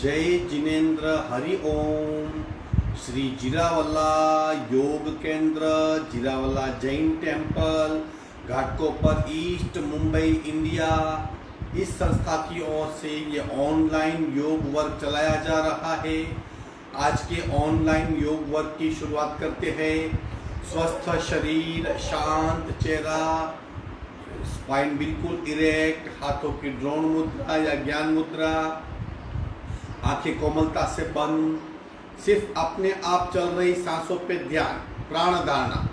जय जिनेन्द्र हरि ओम। श्री जीरावला योग केंद्र, Jirawala Jain temple, Ghatkopar east, Mumbai, India. इस संस्था की ओर से ये ऑनलाइन योग वर्ग चलाया जा रहा है। आज के ऑनलाइन योग वर्ग की शुरुआत करते हैं। स्वस्थ शरीर, शांत चेहरा, स्पाइन बिल्कुल इरेक्ट, हाथों की ड्रोन मुद्रा या ज्ञान मुद्रा, आंखें कोमलता से बंद, सिर्फ अपने आप चल रही सांसों पे ध्यान, प्राण धारणा।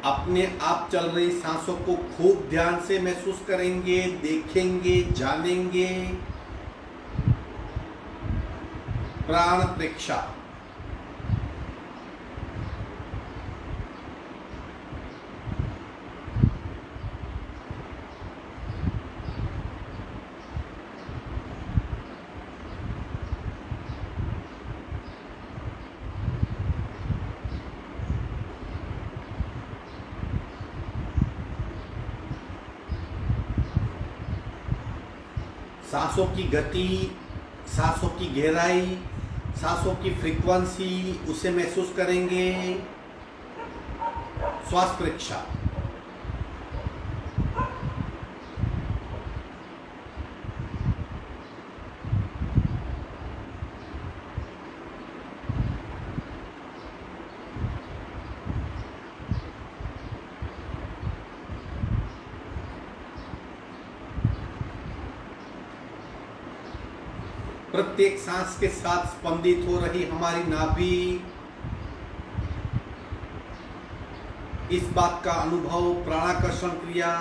अपने आप चल रही सांसों को खूब ध्यान से महसूस करेंगे, देखेंगे, जानेंगे। प्राण प्रेक्षा। सांसों की गति, सांसों की गहराई, सांसों की फ्रीक्वेंसी, उसे महसूस करेंगे। श्वास परीक्षा। प्रत्येक सांस के साथ स्पंदित हो रही हमारी नाभि, इस बात का अनुभव। प्राणाकर्षण क्रिया।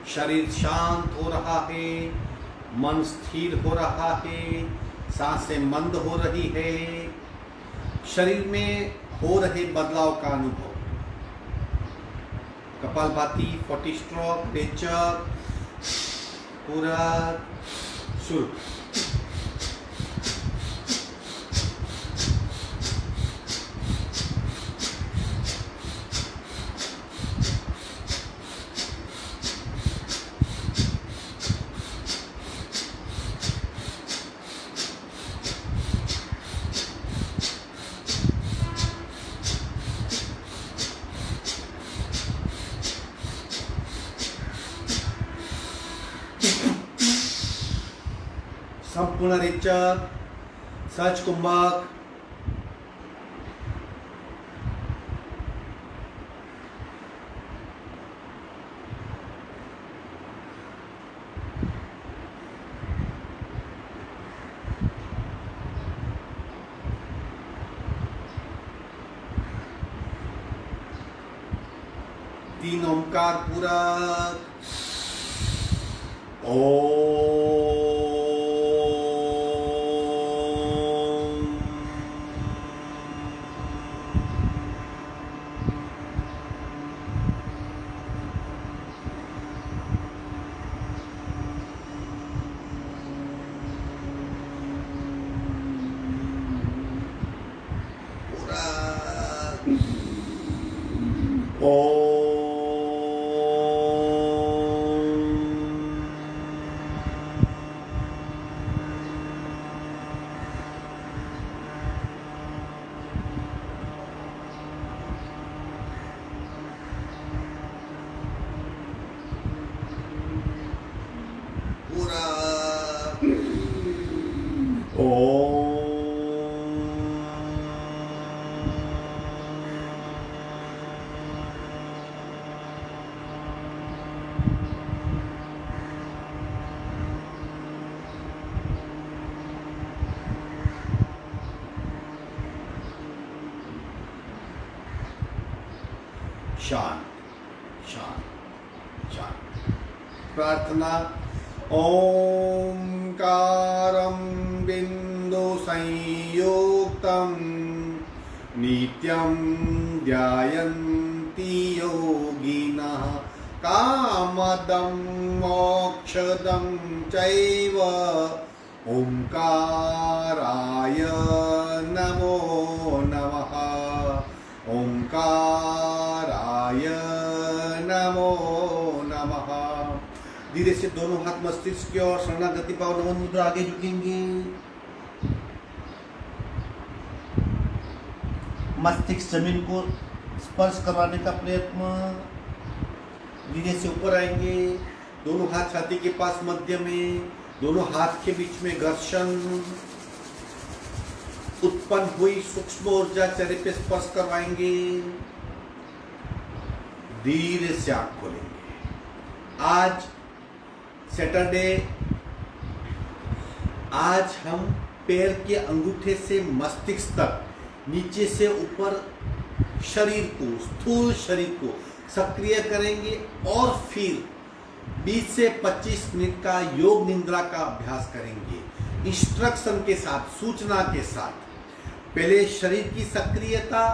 शरीर शांत हो रहा है, मन स्थिर हो रहा है, सांसें मंद हो रही है। शरीर में हो रहे बदलाव का अनुभव। कपालभाति, 40 स्ट्रोक, रेचक, पूरा शुरू। संपूर्ण रेचक, सहज कुंभक, तीन ओंकार पूरक। ओम। शांत शांत शांत। प्रार्थना। ओंकारं बिंदु नित्यं ध्यायन्ति योगिनः कामदं मोक्षदं चैव ओंकाराय नमो नमः ओंकाराय नमो नमः। धीरे से दोनों हाथ मस्तिष्क की ओर शरणागति भाव नमन मुद्रा आगे झुकेंगे। मस्तिष्क जमीन को स्पर्श करवाने का प्रयत्न। धीरे से ऊपर आएंगे, दोनों हाथ छाती के पास मध्य में, दोनों हाथ के बीच में घर्षण। उत्पन्न हुई सूक्ष्म ऊर्जा चेहरे पे स्पर्श करवाएंगे। धीरे से आंख खोलेंगे। आज सैटरडे, आज हम पैर के अंगूठे से मस्तिष्क तक, नीचे से ऊपर शरीर को, स्थूल शरीर को सक्रिय करेंगे और फिर 20 से 25 मिनट का योग निद्रा का अभ्यास करेंगे। इंस्ट्रक्शन के साथ, सूचना के साथ। पहले शरीर की सक्रियता,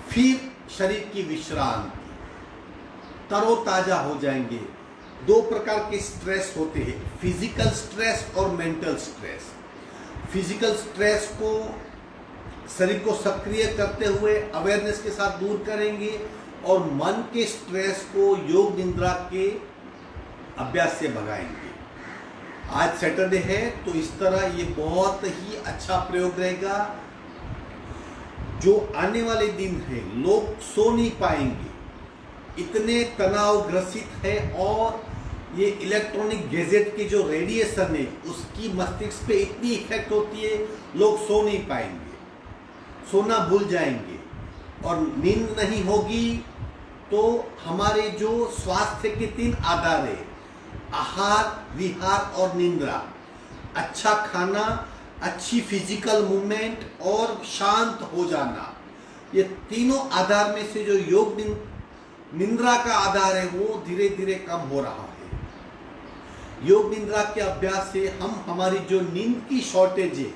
फिर शरीर की विश्रांति। तरोताजा हो जाएंगे। दो प्रकार के स्ट्रेस होते हैं, फिजिकल स्ट्रेस और मेंटल स्ट्रेस। फिजिकल स्ट्रेस को, शरीर को सक्रिय करते हुए अवेयरनेस के साथ दूर करेंगे और मन के स्ट्रेस को योग निद्रा के अभ्यास से भगाएंगे। आज सैटरडे है तो इस तरह ये बहुत ही अच्छा प्रयोग रहेगा। जो आने वाले दिन है, लोग सो नहीं पाएंगे, इतने तनाव ग्रसित है और ये इलेक्ट्रॉनिक गैजेट की जो रेडिएशन है उसकी मस्तिष्क पे इतनी इफेक्ट होती है, लोग सो नहीं पाएंगे, सोना भूल जाएंगे और नींद नहीं होगी। तो हमारे जो स्वास्थ्य के 3 आधार है, आहार, विहार और निद्रा। अच्छा खाना, अच्छी फिजिकल मूवमेंट और शांत हो जाना, ये तीनों आधार में से जो योग निद्रा का आधार है वो धीरे धीरे कम हो रहा है। योग निद्रा के अभ्यास से हम हमारी जो नींद की शॉर्टेज है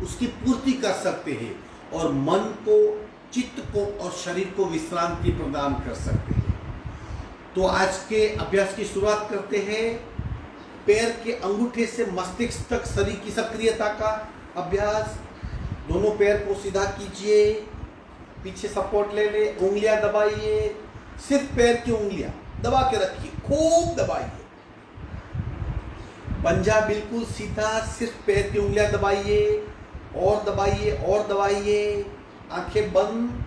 उसकी पूर्ति कर सकते हैं और मन को, चित्त को और शरीर को विश्रांति प्रदान कर सकते हैं। तो आज के अभ्यास की शुरुआत करते हैं। पैर के अंगूठे से मस्तिष्क तक शरीर की सक्रियता का अभ्यास। दोनों पैर को सीधा कीजिए, पीछे सपोर्ट ले ले, उंगलियां दबाइए, सिर्फ पैर की उंगलियां दबा के रखिए, खूब दबाइए। पंजा बिल्कुल सीधा, सिर्फ पैर की उंगलियां दबाइए और दबाइए और दबाइए। आंखें बंद।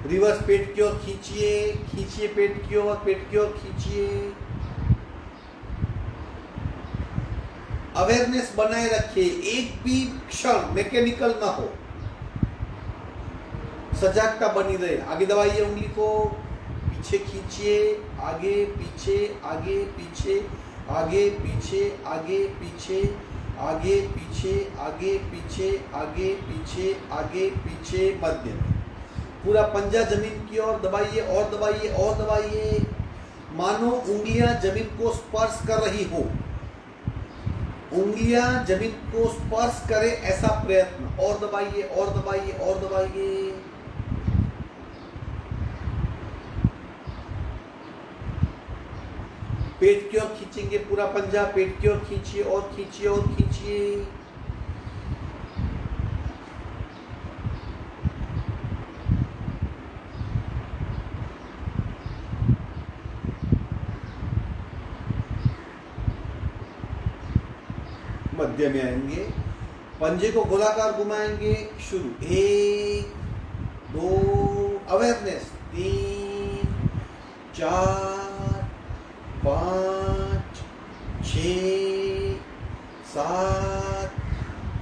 रिवर्स पेट की ओर खींचिए, खींचिए पेट की ओर, पेट की ओर खींचिए। अवेयरनेस बनाए रखिए, एक भी क्षण मैकेनिकल ना हो, सजागता बनी रहे। आगे दबाइए उंगली को, पीछे खींचिए, आगे पीछे, आगे पीछे, आगे पीछे, आगे पीछे, आगे पीछे, आगे पीछे, आगे पीछे, आगे पीछे, मध्य में। पूरा पंजा जमीन की ओर दबाइए और दबाइए और दबाइए, मानो उंगलियां जमीन को स्पर्श कर रही हो। उंगलियां जमीन को स्पर्श करे ऐसा प्रयत्न। और दबाइए और दबाइए और दबाइए। पेट की ओर खींचेंगे, पूरा पंजा पेट की ओर खींचिए और खींचिए और खींचिए। मध्य में आएंगे, पंजे को गोलाकार घुमाएंगे। शुरू, 1 2, अवेयरनेस, 3 4 5 6 7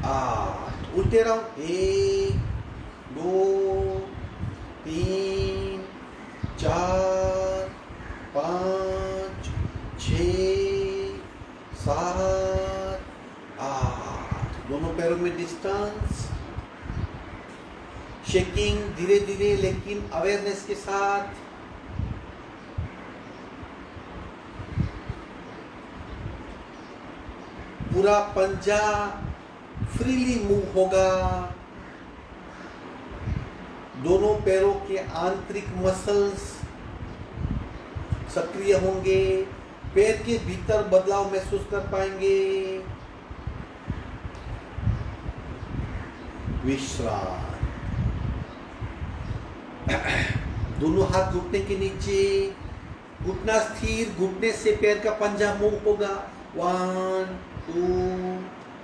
8। उल्टे रहो, 1 2 3 4 5 6 7 8। दोनों पैरों में डिस्टेंस। शेकिंग धीरे धीरे लेकिन अवेयरनेस के साथ। पूरा पंजा फ्रीली मूव होगा। दोनों पैरों के आंतरिक मसल्स सक्रिय होंगे। पैर के भीतर बदलाव महसूस कर पाएंगे। विश्राम। दोनों हाथ घुटने के नीचे, घुटना स्थिर, घुटने से पैर का पंजा मूव होगा। 1 2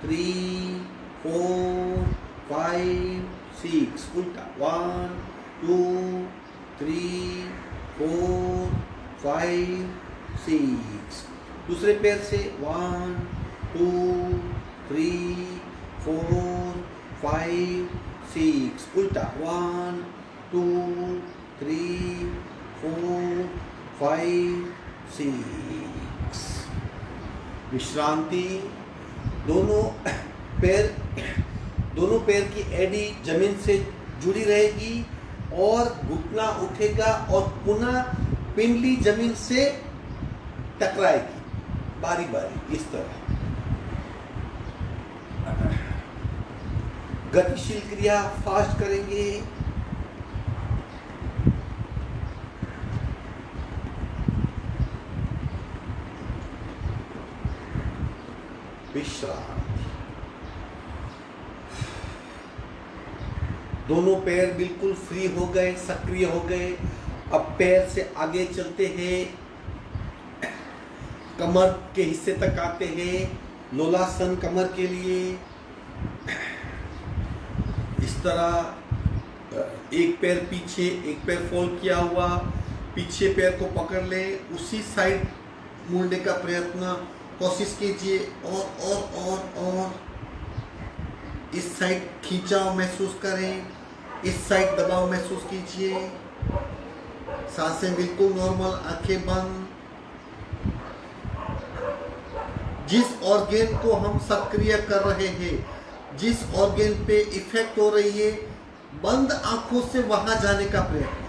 3 4 5 6। उल्टा 1 2 3 4 5 6। दूसरे पैर से 1 2 3 4 5 6। उल्टा 1 2 3 4 5 6। विश्रांति। दोनों पैर की एड़ी जमीन से जुड़ी रहेगी और घुटना उठेगा और पुनः पिंडली जमीन से टकराएगी बारी बारी इस तरह। गतिशील क्रिया फास्ट करेंगे। विश्राम। दोनों पैर बिल्कुल फ्री हो गए, सक्रिय हो गए। अब पैर से आगे चलते हैं, कमर के हिस्से तक आते हैं। लोलासन कमर के लिए इस तरह एक पैर पीछे, एक पैर फोल्ड किया हुआ, पीछे पैर को पकड़ ले, उसी साइड मुड़ने का प्रयत्न कोशिश कीजिए। और इस साइड खींचाव महसूस करें, इस साइड दबाव महसूस कीजिए। सांसें बिल्कुल नॉर्मल, आंखें बंद। जिस ऑर्गेन को हम सक्रिय कर रहे हैं, जिस ऑर्गेन पे इफेक्ट हो रही है, बंद आंखों से वहां जाने का प्रयत्न।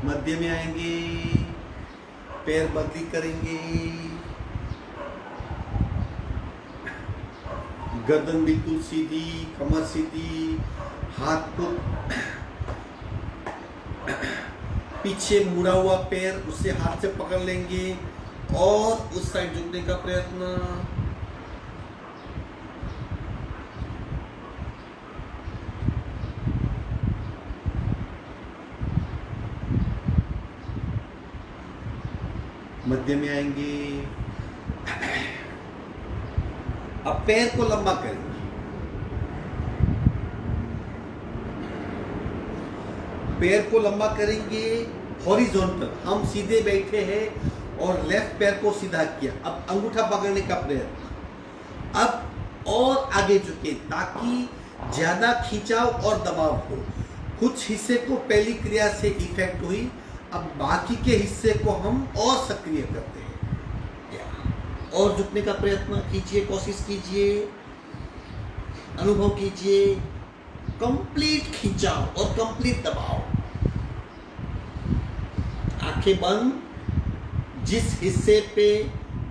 मध्य में आएंगे, पैर बदली करेंगे। गर्दन बिल्कुल सीधी, कमर सीधी, हाथ को पीछे मुड़ा हुआ पैर उससे हाथ से पकड़ लेंगे और उस साइड झुकने का प्रयत्न। मध्य में आएंगे। अब पैर को लंबा करेंगे। पैर को लंबा करेंगे हॉरिजॉन्टल। हम सीधे बैठे हैं और लेफ्ट पैर को सीधा किया। अब अंगूठा पकड़ने का प्रयत्न। अब और आगे झुके ताकि ज्यादा खिंचाव और दबाव हो। कुछ हिस्से को पहली क्रिया से इफेक्ट हुई, अब बाकी के हिस्से को हम और सक्रिय करते हैं। और झुकने का प्रयत्न कीजिए, कोशिश कीजिए, अनुभव कीजिए। कंप्लीट खिंचाव और कंप्लीट दबाव। आंखें बंद। जिस हिस्से पे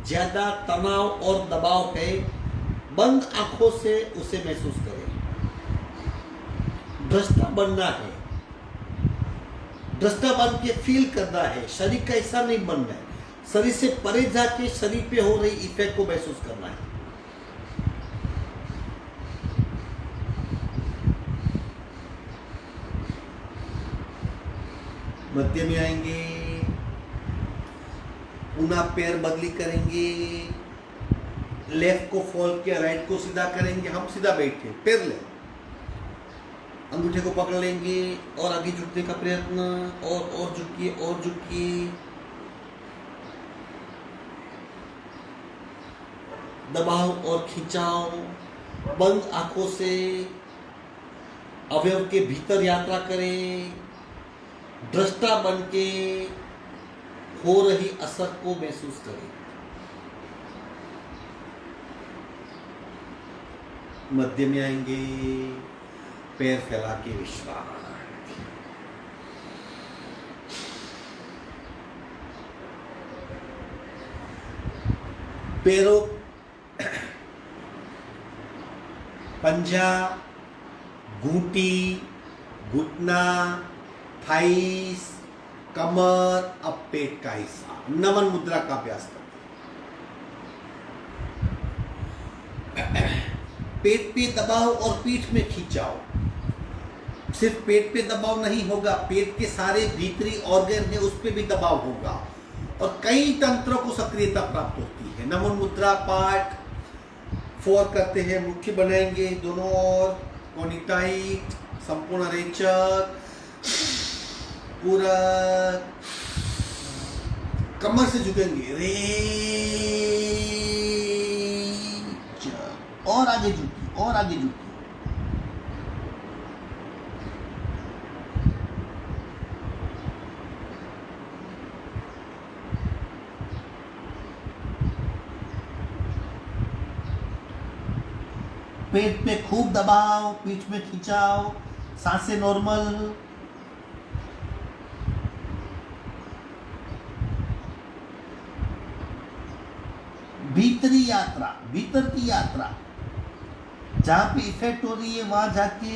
ज्यादा तनाव और दबाव है, बंद आंखों से उसे महसूस करें। दृष्टा बनना है, दृष्टा बन के फील करना है। शरीर का हिस्सा नहीं बनना है। शरीर से परे जाके शरीर पे हो रही इफेक्ट को महसूस करना है। मध्य में आएंगे, पुनः पैर बदली करेंगे। लेफ्ट को फोल्ड किया, राइट को सीधा करेंगे। हम सीधा बैठे, पैर ले, अंगूठे को पकड़ लेंगे और आगे झुकने का प्रयत्न। और झुकिए, और झुकिए। दबाव और खिंचाव। बंद आंखों से अवयव के भीतर यात्रा करें। दृष्टा बन के हो रही असर को महसूस करें। मध्य में आएंगे, पैर फैला के विश्राम। पैरों, पंजा, घूंटी, घुटना, थाइस, कमर, अब पेट का हिस्सा। नमन मुद्रा का अभ्यास करते हैं। पेट पे दबाओ और पीठ में खिंचाओ। सिर्फ पेट पे दबाव नहीं होगा, पेट के सारे भीतरी ऑर्गन है उस पे भी दबाव होगा और कई तंत्रों को सक्रियता प्राप्त होती है। नमन मुद्रा पार्ट 4 करते हैं। मुट्ठी बनाएंगे दोनों ओर, कोनी टाइट, संपूर्ण रेचक, पूरा कमर से झुकेंगे, रेचक, और आगे झुकी, और आगे झुकी। पेट पे खूब दबाओ, पीठ में खिंचाओ, सांसें नॉर्मल। भीतरी यात्रा, भीतर की यात्रा, जहां पे इफेक्ट हो रही है वहां जाके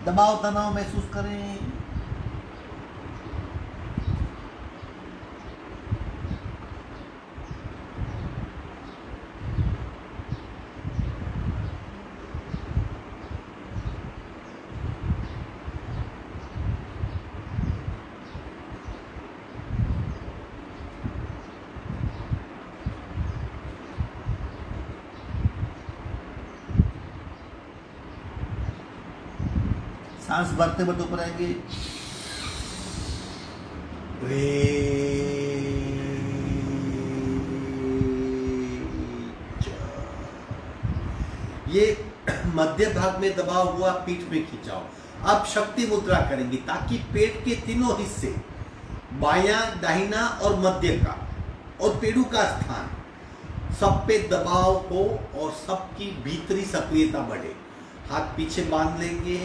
दबाव तनाव महसूस करें। सांस भरते भरते ऊपर आएंगे, ये मध्य भाग में दबाव हुआ, पीठ में खिंचाओ। अब शक्ति मुद्रा करेंगे ताकि पेट के तीनों हिस्से, बायां, दाहिना और मध्य का और पेड़ू का स्थान, सब पे दबाव हो और सबकी भीतरी सक्रियता बढ़े। हाथ पीछे बांध लेंगे,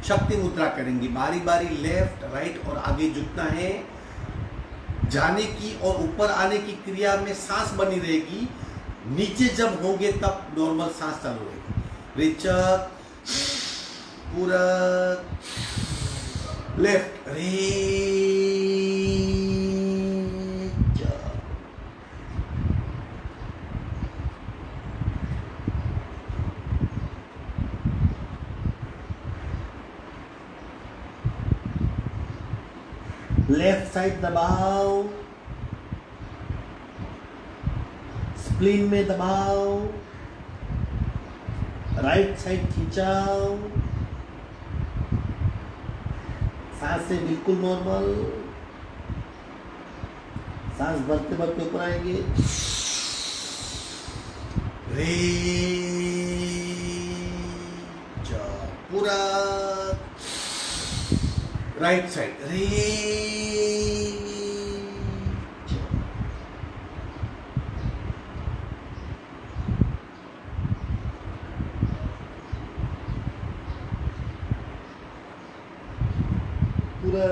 शक्ति मुद्रा करेंगे। बारी बारी लेफ्ट, राइट और आगे झुकना है। जाने की और ऊपर आने की क्रिया में सांस बनी रहेगी। नीचे जब होंगे तब नॉर्मल सांस चालू रहेगी। रेचक, पूरा लेफ्ट, लेफ्ट साइड दबाओ, स्प्लीन में दबाओ, राइट साइड खिंचाओ, सांसें बिल्कुल नॉर्मल। सांस भरते भरते ऊपर आएंगे, पूरा राइट साइड, पूरा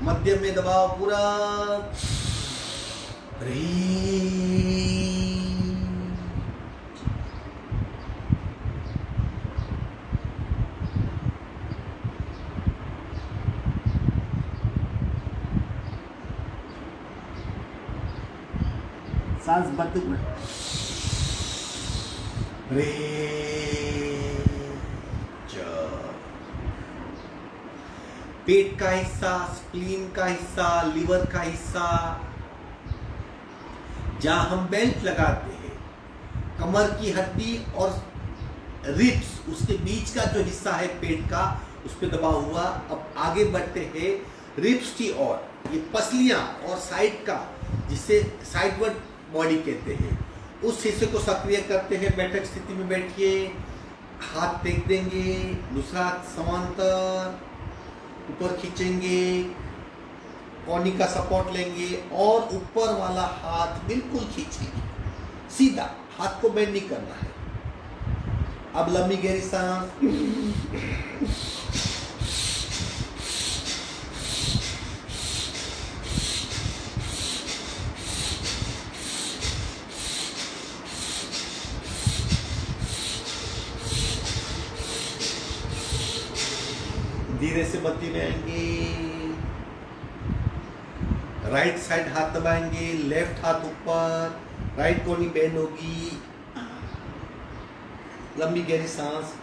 मध्य में दबाव, पूरा सांस भरते हुए पेट का हिस्सा, स्प्लीन का हिस्सा, लीवर का हिस्सा, जहां हम बेल्ट लगाते हैं, कमर की हड्डी और रिब्स, उसके बीच का जो हिस्सा है पेट का, उस पर दबाव हुआ। अब आगे बढ़ते हैं रिब्स की ओर। ये पसलियां और साइड का, जिसे साइडवर्ड बॉडी कहते हैं, उस हिस्से को सक्रिय करते हैं। बैठक स्थिति में बैठिए, हाथ टेक देंगे, दूसरा हाथ समांतर ऊपर खींचेंगे, कोहनी का सपोर्ट लेंगे और ऊपर वाला हाथ बिल्कुल खींचेंगे सीधा। हाथ को बेंड नहीं करना है। अब लंबी गहरी सांस, धीरे से बत्ती में आएंगे, राइट साइड हाथ दबाएंगे, लेफ्ट हाथ ऊपर, राइट कोनी बेंड होगी, लंबी गहरी सांस।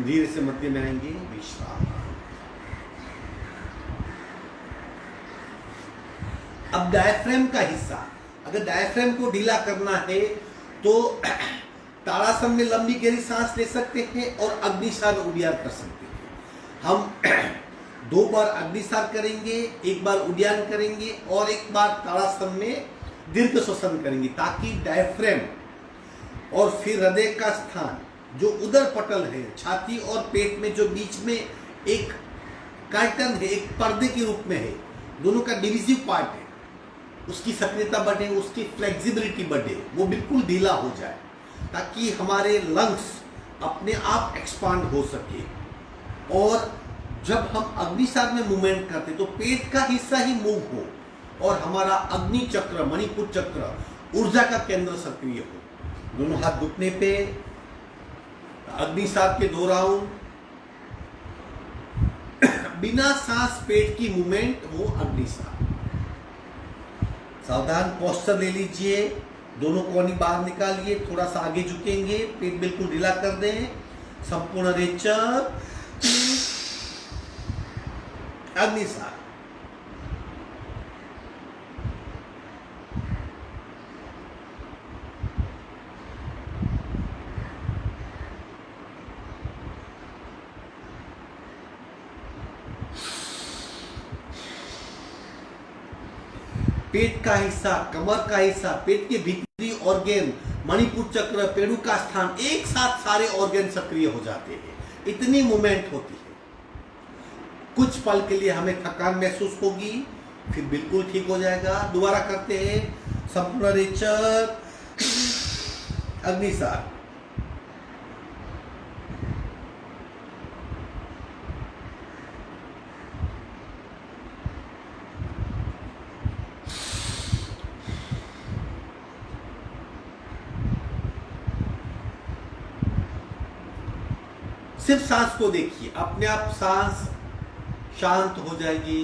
धीरे से मध्य में आएंगे, विश्राम। अब डायफ्राम का हिस्सा, अगर डायफ्राम को ढीला करना है तो ताड़ासन में लंबी गहरी सांस ले सकते हैं और अग्निसार उद्यान कर सकते हैं। हम 2 बार अग्निसार करेंगे, 1 बार उद्यान करेंगे और 1 बार ताड़ासन में दीर्घ श्वसन करेंगे, ताकि डायफ्राम और फिर हृदय का स्थान जो उदर पटल है, छाती और पेट में जो बीच में एक कर्टन है, एक पर्दे के रूप में है, दोनों का डिविजिव पार्ट है, उसकी सक्रियता बढ़े, उसकी फ्लेक्सिबिलिटी बढ़े, वो बिल्कुल ढीला हो जाए, ताकि हमारे लंग्स अपने आप एक्सपांड हो सके। और जब हम अग्निसार में मूवमेंट करते तो पेट का हिस्सा ही मूव हो और हमारा अग्नि चक्र, मणिपुर चक्र, ऊर्जा का केंद्र सक्रिय हो। दोनों हाथ घुटने पे, अग्निसार के 2 राउंड, बिना सांस पेट की मूवमेंट, वो अग्निसार। सावधान, पोस्चर ले लीजिए, दोनों कोहनी बाहर निकालिए, थोड़ा सा आगे झुकेंगे, पेट बिल्कुल ढीला कर दें, संपूर्ण रेचक, अग्निसार। पेट का हिस्सा, कमर का हिस्सा, पेट के भीतरी ऑर्गन, मणिपुर चक्र, पेड़ू का स्थान, एक साथ सारे ऑर्गन सक्रिय हो जाते हैं। इतनी मूवमेंट होती है। कुछ पल के लिए हमें थकान महसूस होगी, फिर बिल्कुल ठीक हो जाएगा। दोबारा करते हैं, संपूर्ण रेचक, अग्निसार। सिर्फ सांस को देखिए, अपने आप सांस शांत हो जाएगी।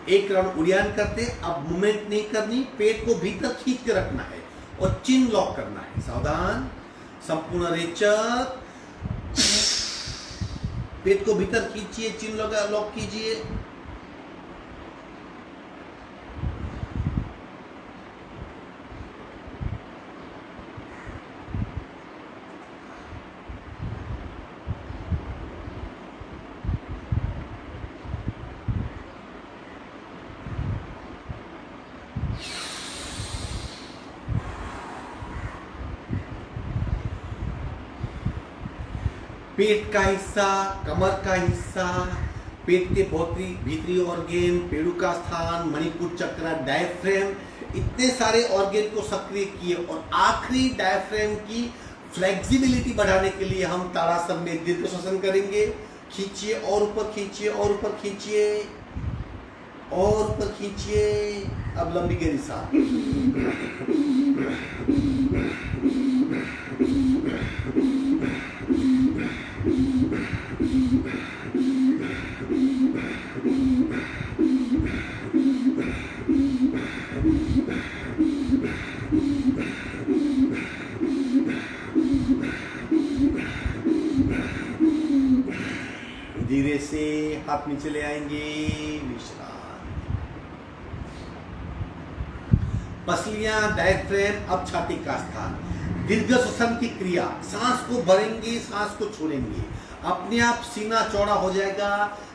एक राउंड उड़ान करते, अब मूवमेंट नहीं करनी, पेट को भीतर खींच के रखना है और चिन लॉक करना है। सावधान, संपूर्ण रेचक, पेट को भीतर खींचिए, चिन लॉक कीजिए। पेट का हिस्सा, कमर का हिस्सा, पेट के भीतरी ऑर्गन, पेड़ू का स्थान, मणिपुर चक्र, डायफ्राम, इतने सारे ऑर्गन को सक्रिय किए। और आखिरी डायफ्राम की फ्लेक्सिबिलिटी बढ़ाने के लिए हम ताड़ासन में दीर्घ श्वसन करेंगे। खींचिए और ऊपर खींचिए और ऊपर खींचिए और ऊपर खींचिए। अब लंबी गहरी सांस। धीरे से हाथ नीचे ले आएंगे, विश्राम। पसलियां, डायफ्राम, अब छाती का स्थान। दीर्घ श्वसन की क्रिया, सांस को भरेंगे, सांस को छोड़ेंगे, अपने आप सीना चौड़ा हो जाएगा।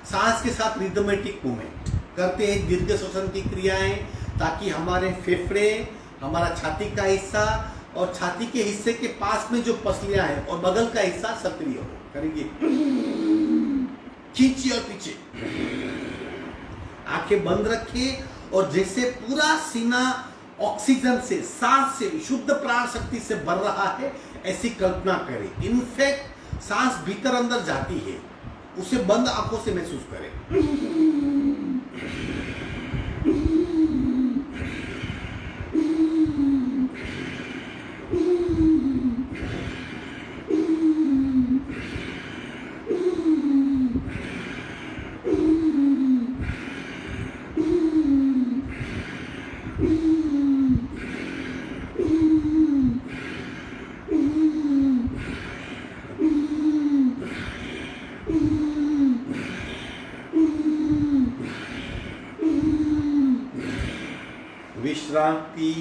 सांस के साथ रिदमेटिक मूवमेंट करते हैं, दीर्घ श्वसन की क्रियाएं, ताकि हमारे फेफड़े, हमारा छाती का हिस्सा और छाती के हिस्से के पास में जो पसलियां हैं और बगल का हिस्सा सक्रिय हो। करेंगे, खींचिए और पीछे, आंखें बंद रखिए और जैसे पूरा सीना ऑक्सीजन से, सांस से, शुद्ध प्राण शक्ति से भर रहा है, ऐसी कल्पना करें। इनफैक्ट सांस भीतर अंदर जाती है, उसे बंद आंखों से महसूस करें। विश्रांति।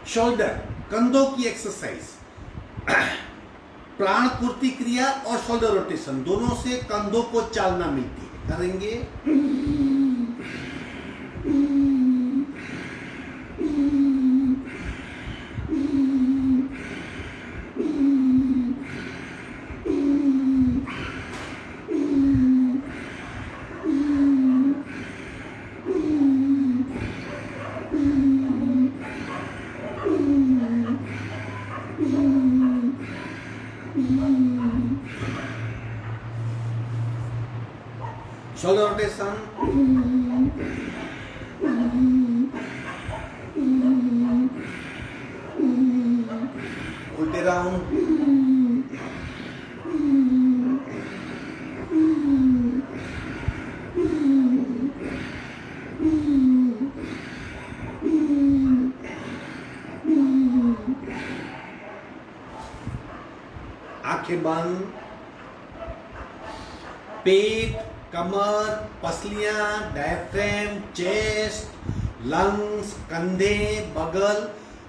शोल्डर, कंधों की एक्सरसाइज, प्राण पूर्ति क्रिया और शोल्डर रोटेशन दोनों से कंधों को चालना मिलती है। करेंगे। शोल्डर रोटेशन, उल्टे राउंड, आंखें बंद। पेट, कमर, पसलियां, डायफ्रेम, चेस्ट, लंग्स, कंधे, बगल,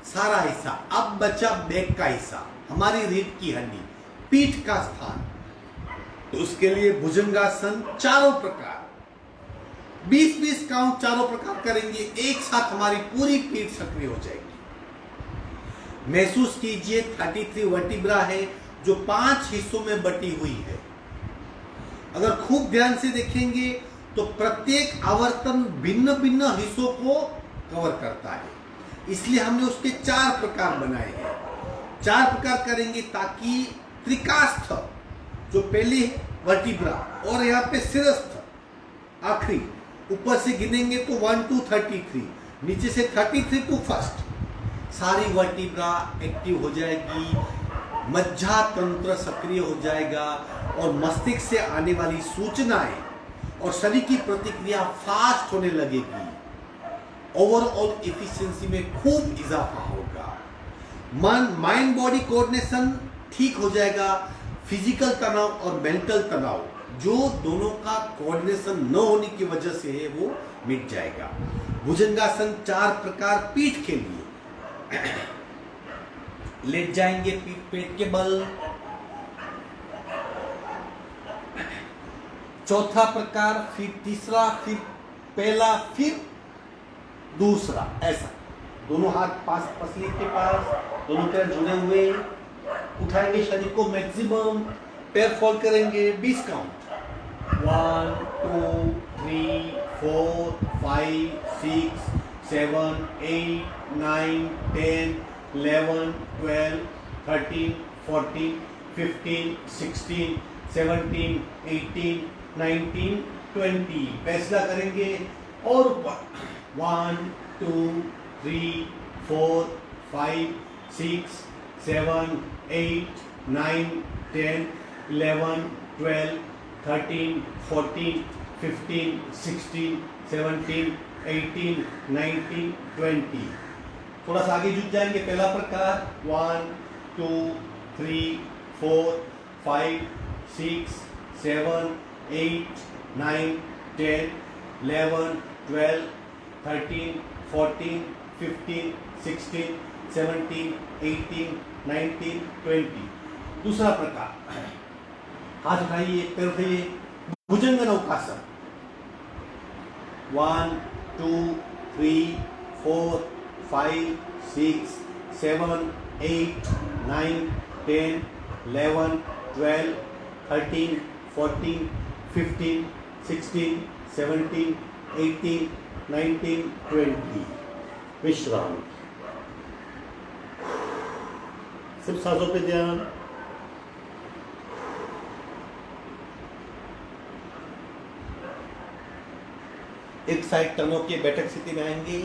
सारा हिस्सा। अब बचा बैक का हिस्सा, हमारी रीढ़ की हड्डी, पीठ का स्थान। तो उसके लिए भुजंगासन चारों प्रकार 20-20 काउंट चारों प्रकार करेंगे। एक साथ हमारी पूरी पीठ सक्रिय हो जाएगी। महसूस कीजिए 33 वर्टिब्रा है जो 5 हिस्सों में बटी हुई है। अगर खूब ध्यान से देखेंगे तो प्रत्येक आवर्तन भिन्न भिन्न हिस्सों को कवर करता है, इसलिए हमने उसके 4 प्रकार बनाए हैं। 4 प्रकार करेंगे ताकि त्रिकास्थ जो पहले वर्टिब्रा और यहाँ पे शिरस्थ आखिरी, ऊपर से गिनेंगे तो 1 to 33, नीचे से 33 to फर्स्ट, सारी वर्टिब्रा एक्टिव हो जाएगी, मज्जा तंत्र सक्रिय हो जाएगा और मस्तिष्क से आने वाली सूचनाएं और शरीर की प्रतिक्रिया फास्ट होने लगेगी। ओवरऑल एफिशिएंसी में खूब इजाफा होगा। माइंड बॉडी कोऑर्डिनेशन ठीक हो जाएगा। फिजिकल तनाव और मेंटल तनाव जो दोनों का कोऑर्डिनेशन न होने की वजह से है वो मिट जाएगा। भुजंगासन 4 प्रकार पीठ के लिए। लेट जाएंगे पेट के बल। चौथा प्रकार, फिर तीसरा, फिर पहला, फिर दूसरा, ऐसा। दोनों हाथ पास पसली के पास, दोनों पैर जुड़े हुए, उठाएंगे शरीर को मैक्सिमम, पैर फोल्ड करेंगे 20 काउंट। 1 2 3 4 5 6 7 8 9 10 11 12 13 14 15 16 17 18 19 20। फैसला करेंगे और ऊपर 1 2 3 4 5 6 7 8 9 10 11 12 13 14 15 16 17 18 19 20। थोड़ा सा आगे झुक जाएंगे। पहला प्रकार 1 2 3 4 5 6 7 8 9 10 11 12 13 14 15 16 17 18 19 20। दूसरा प्रकार, हाथ उठाइए, पैर उठाइए, भुजंग नौकासन। 1 2 3 4 5 6 7 8 9 10 11 12 13 14 15 16 17 18 19 20। विश्राम। सिर्फ सांसों पे ध्यान। एक साइड टर्नों के बैठक स्थिति में आएंगे।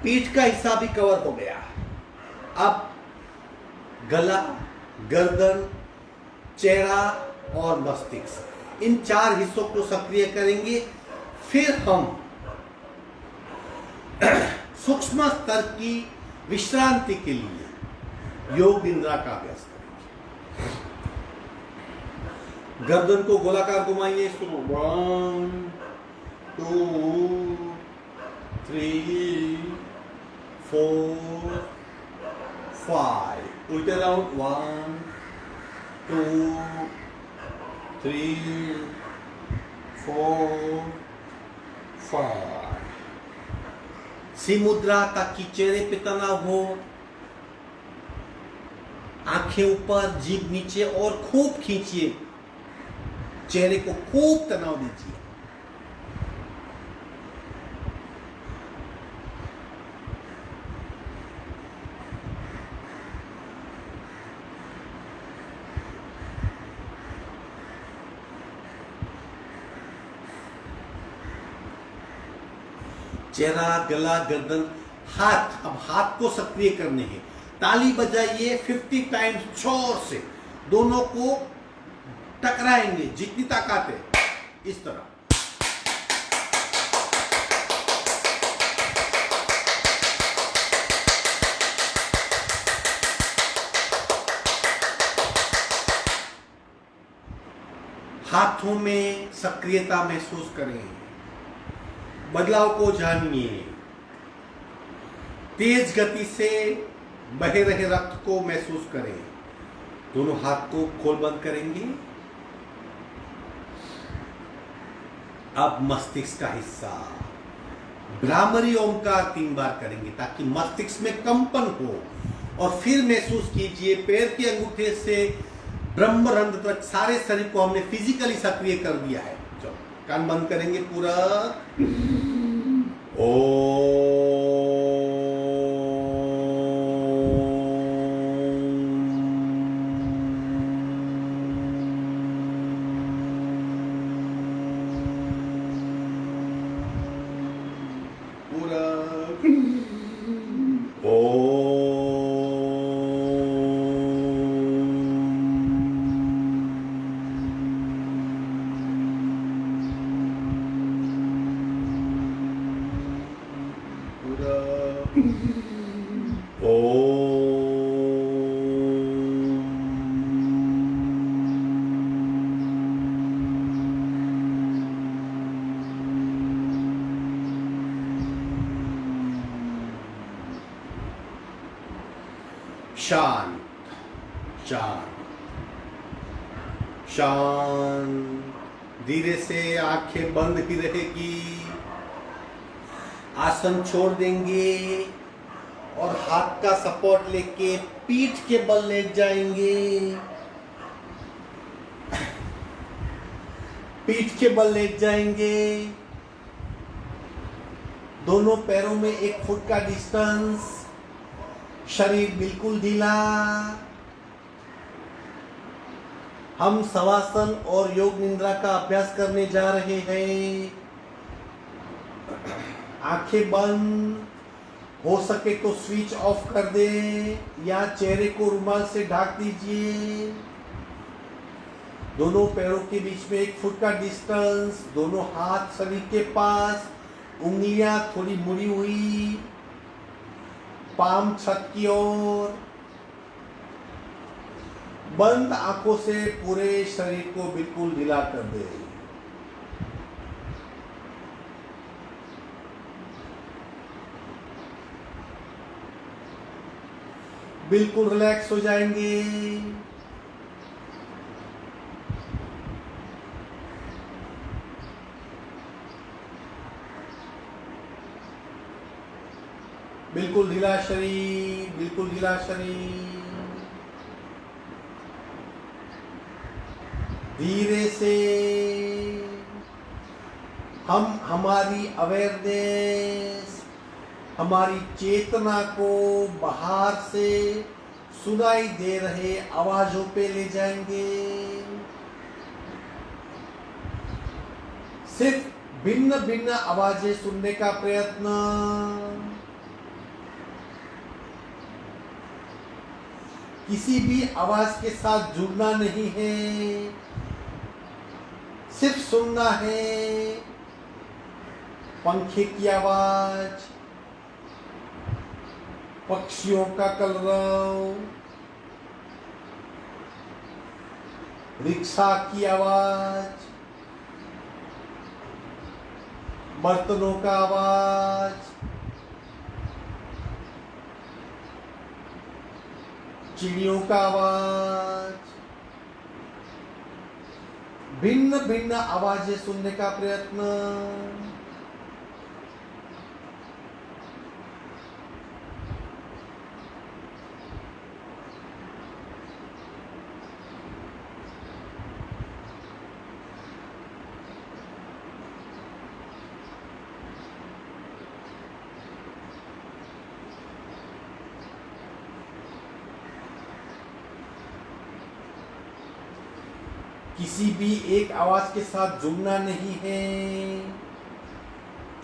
पीठ का हिस्सा भी कवर हो गया। अब गला, गर्दन, चेहरा और मस्तिष्क, इन 4 हिस्सों को सक्रिय करेंगे। फिर हम सूक्ष्म स्तर की विश्रांति के लिए योग निद्रा का अभ्यास करेंगे। गर्दन को गोलाकार घुमाइए। सुनो, 1 2 3 4 5। उल्टे राउंड, 1 2 3 4 5। सी मुद्रा, ताकि चेहरे पे तनाव हो। आंखें ऊपर, जीभ नीचे और खूब खींचिए। चेहरे को खूब तनाव दीजिए। चेहरा, गला, गर्दन, हाथ। अब हाथ को सक्रिय करने हैं। ताली बजाइए 50 टाइम्स जोर से। दोनों को टकराएंगे जितनी ताकत है, इस तरह। हाथों में सक्रियता महसूस करें। बदलाव को जानिए। तेज गति से बह रहे रक्त को महसूस करें। दोनों हाथ को खोल बंद करेंगे। अब मस्तिष्क का हिस्सा, भ्रामरी ओमकार 3 बार करेंगे ताकि मस्तिष्क में कंपन हो। और फिर महसूस कीजिए पैर के अंगूठे से ब्रह्मरंध्र तक सारे शरीर को हमने फिजिकली सक्रिय कर दिया है। चलो, कान बंद करेंगे पूरा। शांत, शांत, शांत। धीरे से आंखें बंद ही रहेगी। आसन छोड़ देंगे और हाथ का सपोर्ट लेके पीठ के बल लेट जाएंगे। पीठ के बल लेट जाएंगे। दोनों पैरों में 1 फुट का डिस्टेंस। शरीर बिल्कुल ढीला। हम शवासन और योग निद्रा का अभ्यास करने जा रहे हैं। आंखें बंद, हो सके तो स्विच ऑफ कर दे या चेहरे को रुमाल से ढक दीजिए। दोनों पैरों के बीच में 1 फुट का डिस्टेंस। दोनों हाथ शरीर के पास, उंगलियां थोड़ी मुड़ी हुई, पाम छत की ओर। बंद आंखों से पूरे शरीर को बिल्कुल ढीला कर दे। बिल्कुल रिलैक्स हो जाएंगे। बिल्कुल ढीला शरीर, बिल्कुल ढीला शरीर। धीरे से हम हमारी अवेयरनेस, हमारी चेतना को बाहर से सुनाई दे रहे आवाजों पे ले जाएंगे। सिर्फ भिन्न भिन्न आवाजें सुनने का प्रयत्न। किसी भी आवाज के साथ जुड़ना नहीं है, सिर्फ सुनना है। पंखे की आवाज, पक्षियों का कलरव, रिक्शा की आवाज, बर्तनों का आवाज, चिड़ियों का आवाज, भिन्न भिन्न आवाजें सुनने का प्रयत्न। किसी भी एक आवाज के साथ जुड़ना नहीं है।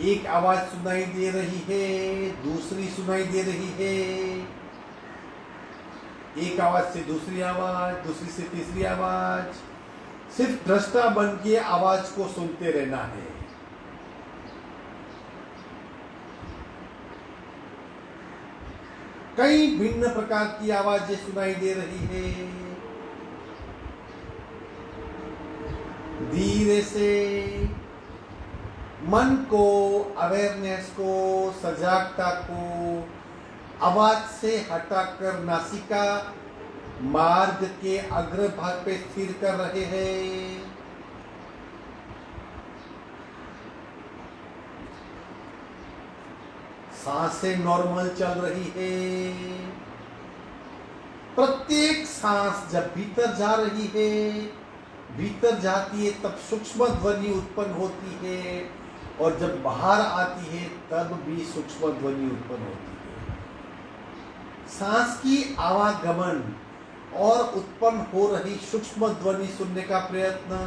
एक आवाज सुनाई दे रही है, दूसरी सुनाई दे रही है, एक आवाज से दूसरी आवाज, दूसरी से तीसरी आवाज। सिर्फ दृष्टा बन के आवाज को सुनते रहना है। कई भिन्न प्रकार की आवाजें सुनाई दे रही है। धीरे से मन को, अवेयरनेस को, सजागता को आवाज से हटाकर नासिका मार्ग के अग्रभाग पे स्थिर कर रहे हैं। सांसें नॉर्मल चल रही है। प्रत्येक सांस जब भीतर जा रही है, भीतर जाती है, तब सूक्ष्म ध्वनि उत्पन्न होती है, और जब बाहर आती है तब भी सूक्ष्म ध्वनि उत्पन्न होती है। सांस की आवागमन और उत्पन्न हो रही सूक्ष्म ध्वनि सुनने का प्रयत्न।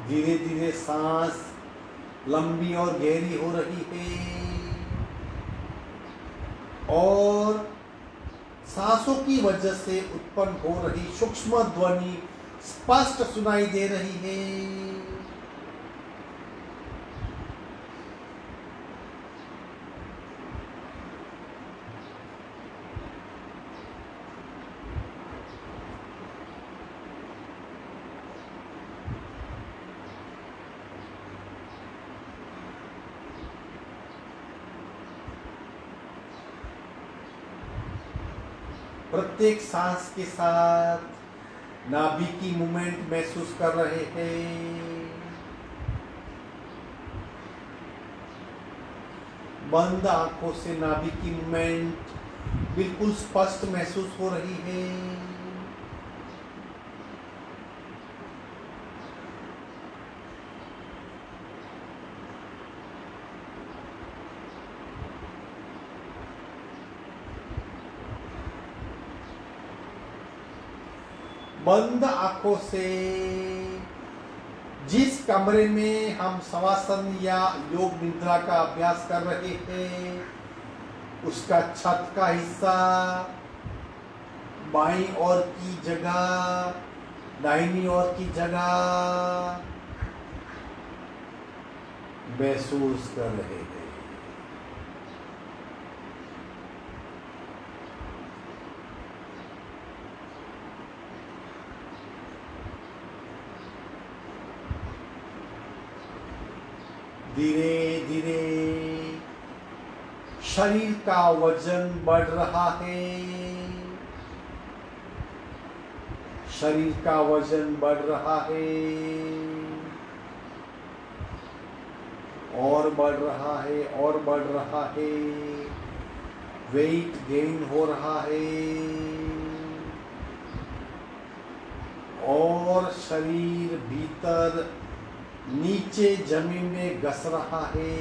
धीरे धीरे सांस लंबी और गहरी हो रही है, और सांसों की वजह से उत्पन्न हो रही सूक्ष्म ध्वनि स्पष्ट सुनाई दे रही है। प्रत्येक सांस के साथ नाभि की मूवमेंट महसूस कर रहे हैं। बंद आंखों से नाभि की मूवमेंट बिल्कुल स्पष्ट महसूस हो रही है। बंद आंखों से जिस कमरे में हम शवासन या योग निद्रा का अभ्यास कर रहे हैं, उसका छत का हिस्सा, बाईं ओर की जगह, दाहिनी ओर की जगह महसूस कर रहे हैं। धीरे धीरे शरीर का वजन बढ़ रहा है। शरीर का वजन बढ़ रहा है, और बढ़ रहा है, और बढ़ रहा है। वेट गेन हो रहा है, और शरीर भीतर नीचे जमीन में घस रहा है।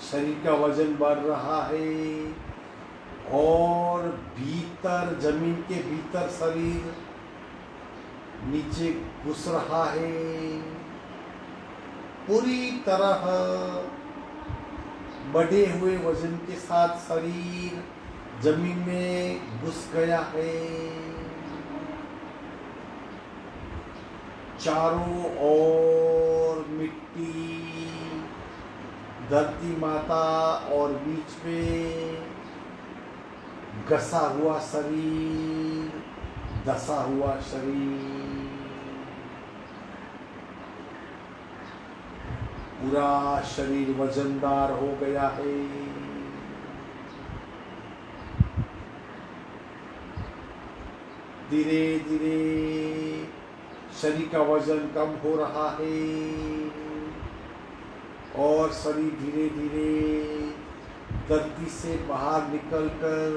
शरीर का वजन बढ़ रहा है, और भीतर जमीन के भीतर शरीर नीचे घुस रहा है। पूरी तरह बढ़े हुए वजन के साथ शरीर जमीन में घुस गया है। चारों ओर मिट्टी, धरती माता और बीच में घसा हुआ शरीर, धसा हुआ शरीर, पूरा शरीर वजनदार हो गया है। धीरे धीरे शरीर का वजन कम हो रहा है और शरीर धीरे धीरे धरती से बाहर निकलकर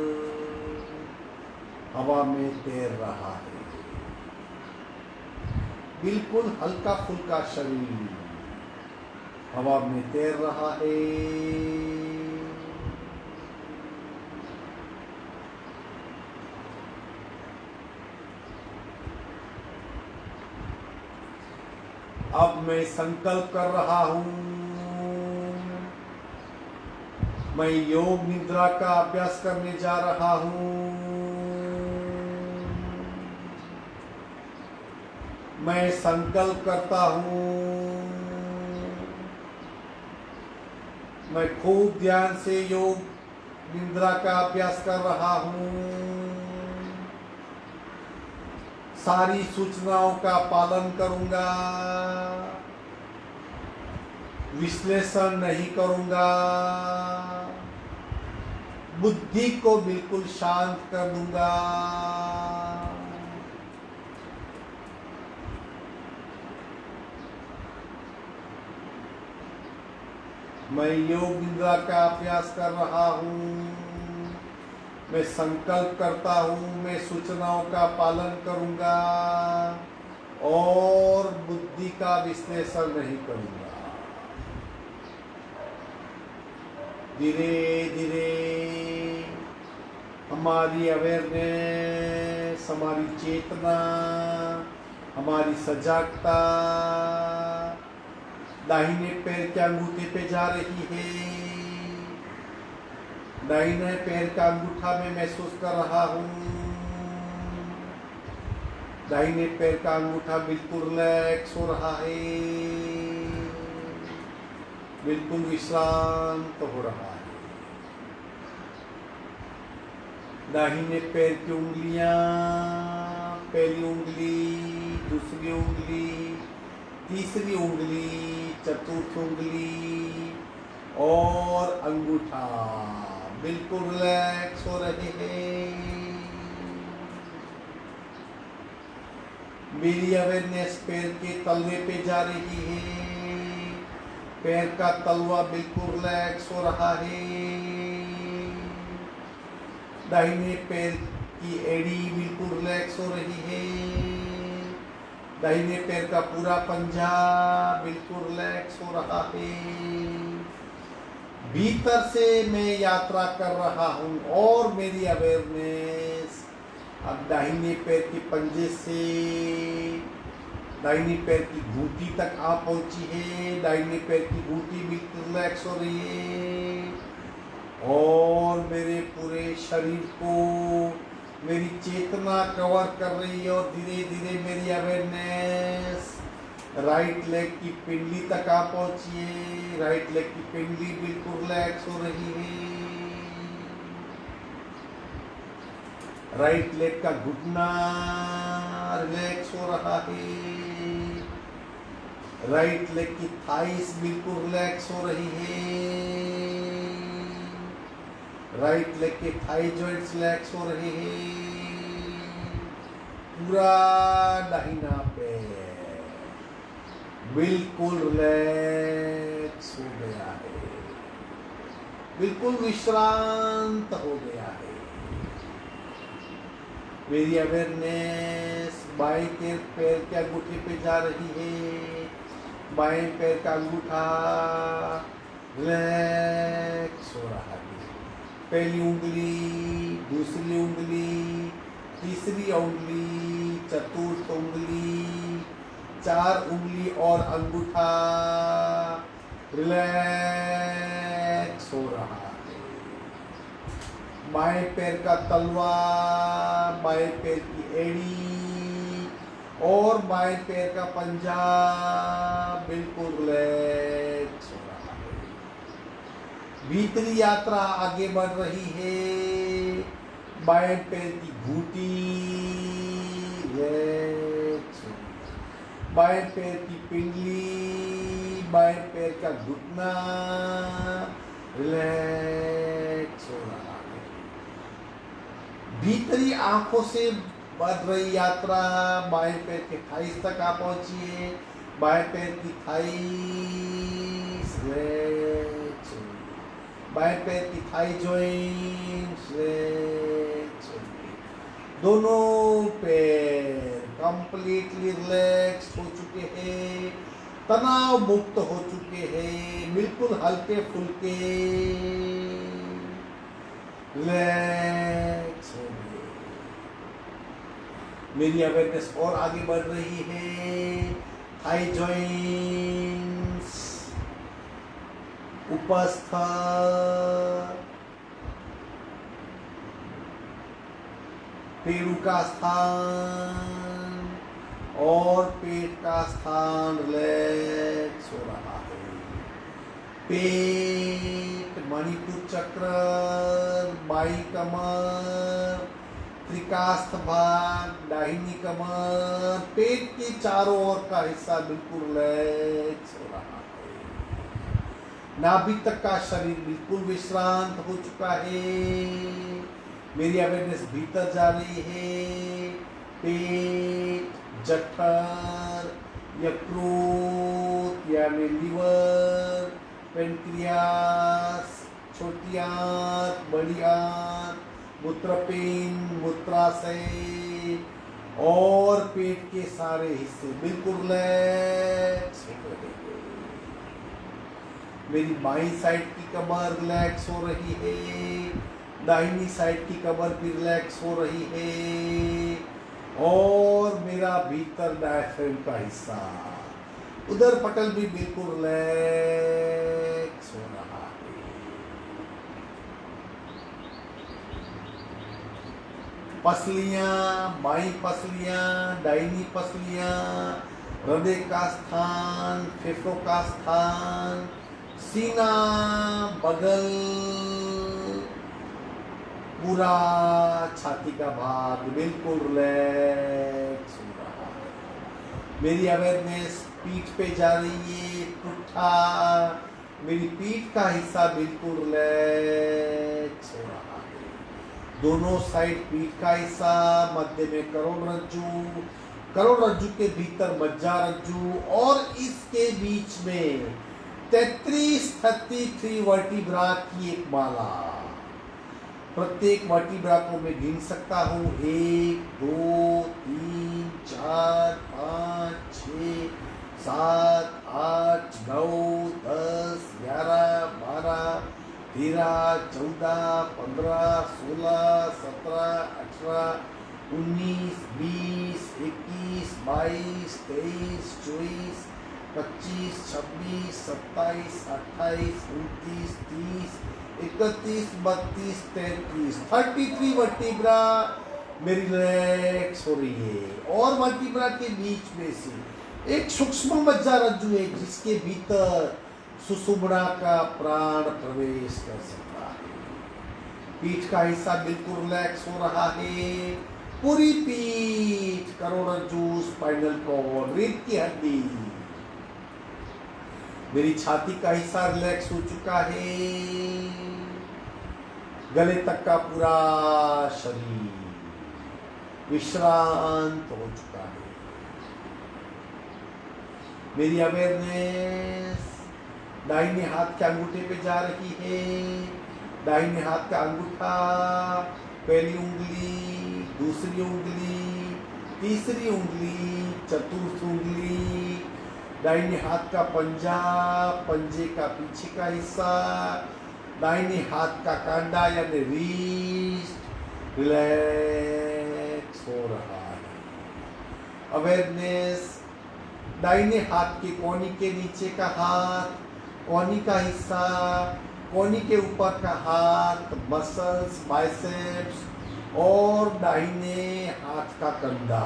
हवा में तैर रहा है। बिल्कुल हल्का फुल्का शरीर हवा में तैर रहा है। अब मैं संकल्प कर रहा हूं, मैं योग निद्रा का अभ्यास करने जा रहा हूं। मैं संकल्प करता हूं, मैं खूब ध्यान से योग निद्रा का अभ्यास कर रहा हूं। सारी सूचनाओं का पालन करूंगा, विश्लेषण नहीं करूंगा, बुद्धि को बिल्कुल शांत कर दूंगा। मैं योग निद्रा का अभ्यास कर रहा हूँ। मैं संकल्प करता हूँ, मैं सूचनाओं का पालन करूंगा और बुद्धि का विश्लेषण नहीं करूंगा। धीरे धीरे हमारी अवेयरनेस, हमारी चेतना, हमारी सजागता दाहिने पैर के अंगूठे पे जा रही है। दाहिने पैर का अंगूठा मैं महसूस कर रहा हूँ। दाहिने पैर का अंगूठा बिल्कुल रिलैक्स हो रहा है, बिल्कुल विश्रांत हो रहा है। दाहिने पैर की उंगलियां, पहली उंगली, दूसरी उंगली, तीसरी उंगली, चतुर्थ उंगली और अंगूठा बिल्कुल रिलैक्स हो रहे हैं। मेरी अवेयरनेस पैर के तलवे पे जा रही है। पैर का तलवा बिल्कुल रिलैक्स हो रहा है। दाहिने पैर की एड़ी बिल्कुल रिलैक्स हो रही है। दाहिने पैर का पूरा पंजा बिल्कुल रिलैक्स हो रहा है। भीतर से मैं यात्रा कर रहा हूँ और मेरी अवेयरनेस अब दाहिने पैर के पंजे से दाहिने पैर की घूंटी तक आ पहुंची है। दाहिने पैर की घूंटी बिल्कुल रिलैक्स हो रही है और मेरे पूरे शरीर को मेरी चेतना कवर कर रही है और धीरे धीरे मेरी अवेयरनेस राइट लेग की पिंडली तक आ पहुंची है। राइट लेग की पिंडली बिल्कुल रिलैक्स हो रही है। राइट लेग का घुटना रिलैक्स हो रहा है। राइट लेग की थाइस बिल्कुल रिलैक्स हो रही है। राइट लेग के थाई जॉइंट्स रिलैक्स हो रहे हैं। पूरा दाहिना पैर बिल्कुल रिलैक्स हो गया है, बिल्कुल विश्रांत हो गया है। मेरी अवेयरनेस बाएं पैर के अंगूठे पे जा रही है। बाएं पैर का अंगूठा रिलैक्स हो रहा है। पहली उंगली, दूसरी उंगली, तीसरी उंगली, चतुर्थ उंगली, 4 उंगली और अंगूठा रिलैक्स हो रहा है। बाएं पैर का तलवा, बाएं पैर की एड़ी और बाएं पैर का पंजा बिल्कुल रिलैक्स हो रहा है। भीतरी यात्रा आगे बढ़ रही है। बाएं पैर की घूंटी रिलैक्स हो रही है। बाएं पैर की पिंडली, बाएं पैर का घुटना रिलैक्स हो रहा है। भीतरी आंखों से बढ़ रही यात्रा बाएं पैर के थाइस तक आ पहुंची है। बाएं पैर की थाइस रिलैक्स हो रही है। बाएं पैर की थाई जॉइंट्स रिलैक्स हो रही है। दोनों पैर कंप्लीटली रिलैक्स हो चुके हैं, तनाव मुक्त हो चुके हैं, बिल्कुल हल्के फुल्के रिलैक्स हो गए। मेरी अवेयरनेस और आगे बढ़ रही है। थाई जॉइंट्स, उपस्थ, पेरू का स्थान और पेट का स्थान रिलैक्स हो रहा है। पेट, मणिपुर चक्र, बाई कमर, त्रिकास्थ भाग, दाहिनी कमर, पेट के चारों ओर का हिस्सा बिल्कुल रिलैक्स हो रहा है। नाभि तक का शरीर बिल्कुल विश्रांत हो चुका है। मेरी अवेयरनेस भीतर जा रही है। पेट, जठर, यकृत यानी लिवर, पेनक्रियास, छोटी आंत, बड़ी आंत, मूत्रपिंड, मूत्राशय और पेट के सारे हिस्से बिल्कुल रिलैक्स हो रहे हैं। मेरी बाईं साइड की कमर रिलैक्स हो रही है। दाहिनी साइड की कमर भी रिलैक्स हो रही है और मेरा भीतर डायफ्राम का हिस्सा, उदर पटल भी बिल्कुल रिलैक्स हो रहा है। पसलियां, बाई पसलियां, दाहिनी पसलियां, हृदय का स्थान, फेफड़ों का स्थान, सीना, बगल, पूरा छाती का भाग बिल्कुल रिलैक्स हो रहा है। मेरी अवेयरनेस पीठ पे जा रही है। पुट्ठा, मेरी पीठ का हिस्सा बिल्कुल रिलैक्स हो रहा है। दोनों साइड पीठ का हिस्सा, मध्य में करोड़रज्जु, करोड़रज्जु के भीतर मज्जारज्जु और इसके बीच में 33 वर्टिब्रा की एक माला। प्रत्येक वर्टिब्रा को मैं गिन सकता हूँ। 1, 2, 3, 4, 5, 6, 7, 8, 9, 10, 11, 12, 13, 14, 15, 16, 17, 18, 19, 20, 21, 22, 23, 24, 25, 26, 27, 28, 29, 30, 31, 32, 33, 33 वर्टिब्रा मेरी रिलैक्स हो रही है। और वर्टिब्रा के बीच में से एक सूक्ष्म मज्जारज्जु है जिसके भीतर सुषुम्ना का प्राण प्रवेश कर सकता है। पीठ का हिस्सा बिल्कुल रिलैक्स हो रहा है। पूरी पीठ, करोड़रज्जु, स्पाइनल कॉर्ड, रीढ़ की हड्डी, मेरी छाती का हिस्सा रिलैक्स हो चुका है। गले तक का पूरा शरीर विश्रांत हो चुका है। मेरी अवेयरनेस दाहिने हाथ के अंगूठे पे जा रही है। दाहिने हाथ का अंगूठा, पहली उंगली, दूसरी उंगली, तीसरी उंगली, चतुर्थ उंगली, दाहिने हाथ का पंजा, पंजे का पीछे का हिस्सा, दाहिने हाथ का कांडा यानी रिस्ट रिलैक्स हो रहा है। अवेयरनेस दाहिने हाथ के कोहनी के नीचे का हाथ, कोहनी का हिस्सा, कोहनी के ऊपर का हाथ, मसल्स, बाइसेप्स और दाहिने हाथ का कंधा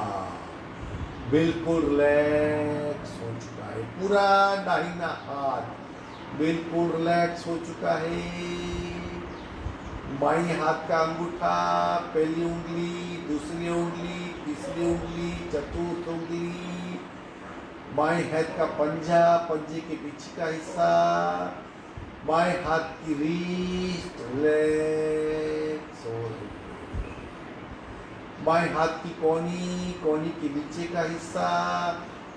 बिल्कुल रिलैक्स हो चुका है। पूरा दाहिना हाथ बिल्कुल रिलैक्स हो चुका है। बाएं हाथ का अंगूठा, पहली उंगली, दूसरी उंगली, तीसरी उंगली, चतुर्थ उंगली, बाएं हाथ का पंजा, पंजे के पीछे का हिस्सा, बाएं हाथ की रीस्ट रिलैक्स हो रही है। बाएं हाथ की कोहनी, कोहनी के नीचे का हिस्सा,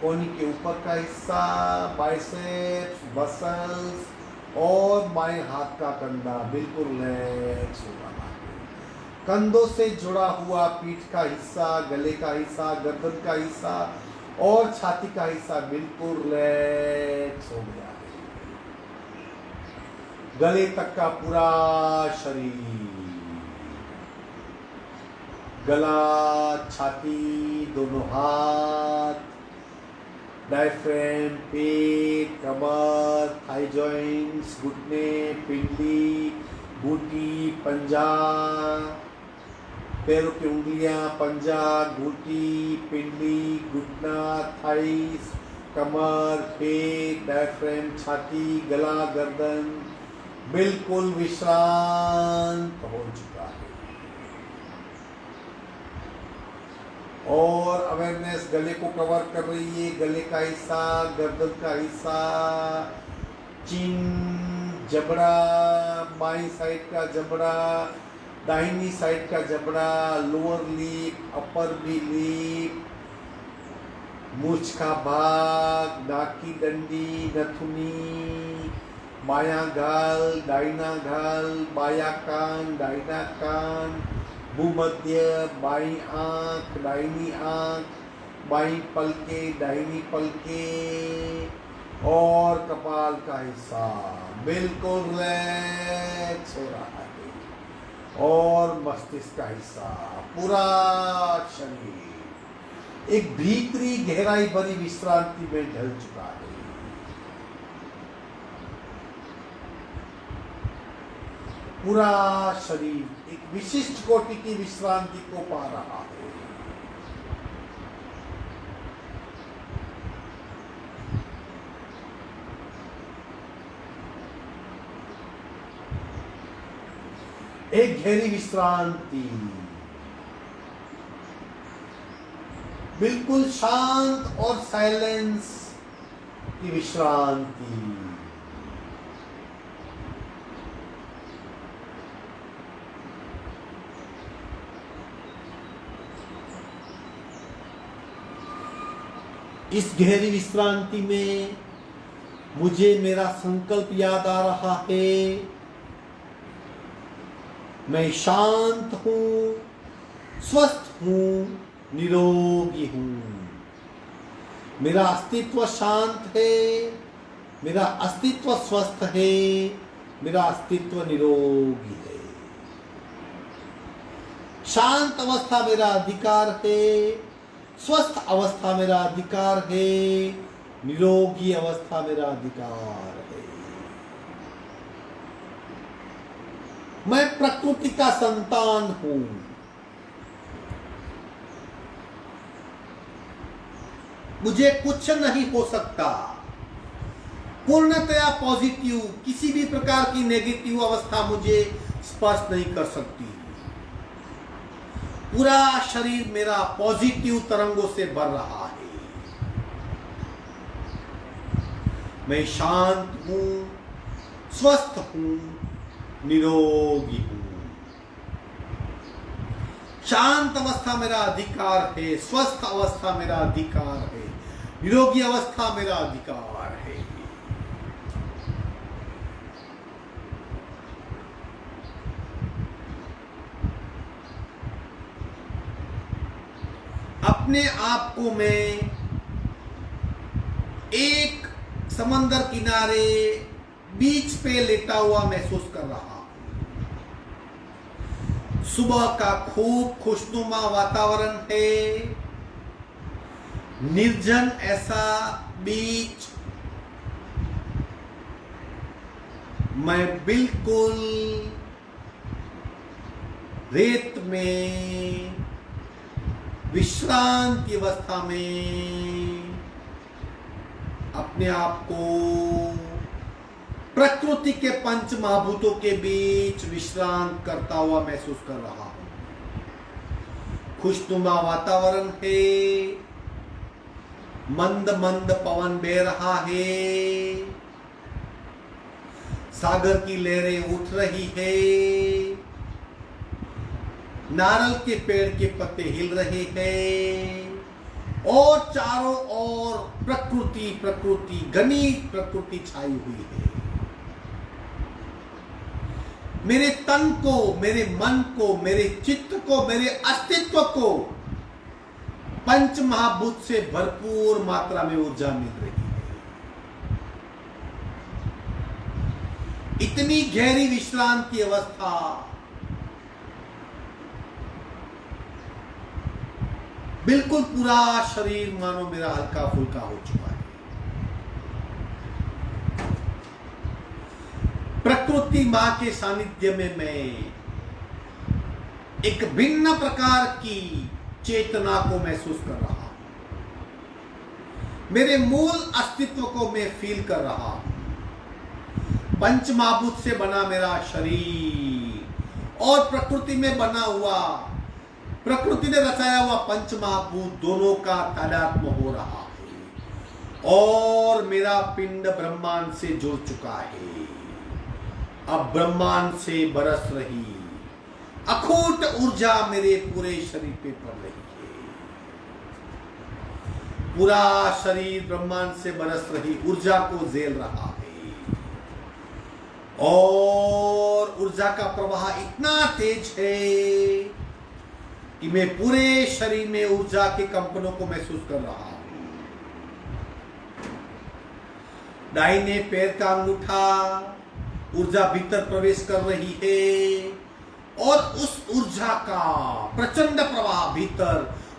कोहनी के ऊपर का हिस्सा, बाइसेप्स, मसल्स और बाएं हाथ का कंधा बिल्कुल रिलैक्स हो रहा है। कंधों से जुड़ा हुआ पीठ का हिस्सा, गले का हिस्सा, गर्दन का हिस्सा और छाती का हिस्सा बिल्कुल रिलैक्स हो गया है। गले तक का पूरा शरीर, गला, छाती, दोनों हाथ, डायफ्रेम, पेट, कमर, थाई जॉइंट्स, घुटने, पिंडली, बूटी, पंजा, पैरों की उंगलियां, पंजा, घुटी, पिंडली, घुटना, थाइस, कमर, पेट, डायफ्रेम, छाती, गला, गर्दन बिल्कुल विश्रांत हो चुका है। और अवेयरनेस गले को कवर कर रही है। गले का हिस्सा, गर्दन का हिस्सा, चिन, जबड़ा, बाईं साइड का जबड़ा, दाहिनी साइड का जबड़ा, लोअर लिप, अपर भी लिप, मूछ का भाग, नाक की डंडी, नथुनी, बायां गाल, दाहिना गाल, बायां कान, दाहिना कान, भूमध्य, बाईं आंख, दाहिनी आंख, बाईं पलके, दाहिनी पलके और कपाल का हिस्सा बिल्कुल रिलैक्स हो रहा है। और मस्तिष्क का हिस्सा, पूरा शरीर एक भीतरी गहराई भरी विश्रांति में ढल चुका है। पूरा शरीर एक विशिष्ट कोटि की विश्रांति को पा रहा है। एक गहरी विश्रांति, बिल्कुल शांत और साइलेंस की विश्रांति। इस गहरी विश्रांति में मुझे मेरा संकल्प याद आ रहा है। मैं शांत हूं, स्वस्थ हूं, निरोगी हूं। मेरा अस्तित्व शांत है, मेरा अस्तित्व स्वस्थ है, मेरा अस्तित्व निरोगी है। शांत अवस्था मेरा अधिकार है, स्वस्थ अवस्था मेरा अधिकार है, निरोगी अवस्था मेरा अधिकार है। मैं प्रकृति का संतान हूं। मुझे कुछ नहीं हो सकता। पूर्णतया पॉजिटिव, किसी भी प्रकार की नेगेटिव अवस्था मुझे स्पर्श नहीं कर सकती। पूरा शरीर मेरा पॉजिटिव तरंगों से भर रहा है। मैं शांत हूं, स्वस्थ हूं, निरोगी हूं। शांत अवस्था मेरा अधिकार है, स्वस्थ अवस्था मेरा अधिकार है, निरोगी अवस्था मेरा अधिकार है। अपने आप को मैं एक समंदर किनारे बीच पे लेटा हुआ महसूस कर रहा हूं। सुबह का खूब खुशनुमा वातावरण है। निर्जन ऐसा बीच, मैं बिल्कुल रेत में विश्रांति अवस्था में अपने आप को प्रकृति के पंच महाभूतों के बीच विश्रांत करता हुआ महसूस कर रहा हूं। खुशनुमा वातावरण है, मंद मंद पवन बह रहा है, सागर की लहरें उठ रही है, नारल के पेड़ के पत्ते हिल रहे हैं और चारों ओर प्रकृति प्रकृति घनी प्रकृति छाई हुई है। मेरे तन को, मेरे मन को, मेरे चित्त को, मेरे अस्तित्व को पंच महाभूत से भरपूर मात्रा में ऊर्जा मिल रही है। इतनी गहरी विश्रांति अवस्था बिल्कुल पूरा शरीर मानो मेरा हल्का फुल्का हो चुका है। प्रकृति मां के सानिध्य में मैं एक भिन्न प्रकार की चेतना को महसूस कर रहा हूं। मेरे मूल अस्तित्व को मैं फील कर रहा हूं। पंच महाभूत से बना मेरा शरीर और प्रकृति में बना हुआ, प्रकृति ने रचाया हुआ पंच महाभूत दोनों का तादात्म्य हो रहा है और मेरा पिंड ब्रह्मांड से जुड़ चुका है। अब ब्रह्मांड से बरस रही अखूट ऊर्जा मेरे पूरे शरीर पे पड़ रही है। पूरा शरीर ब्रह्मांड से बरस रही ऊर्जा को झेल रहा है और ऊर्जा का प्रवाह इतना तेज है कि मैं पूरे शरीर में ऊर्जा के कंपनों को महसूस कर रहा हूं। दाहिने पैर का अंगूठा ऊर्जा भीतर प्रवेश कर रही है और उस ऊर्जा का प्रचंड प्रवाह भीतर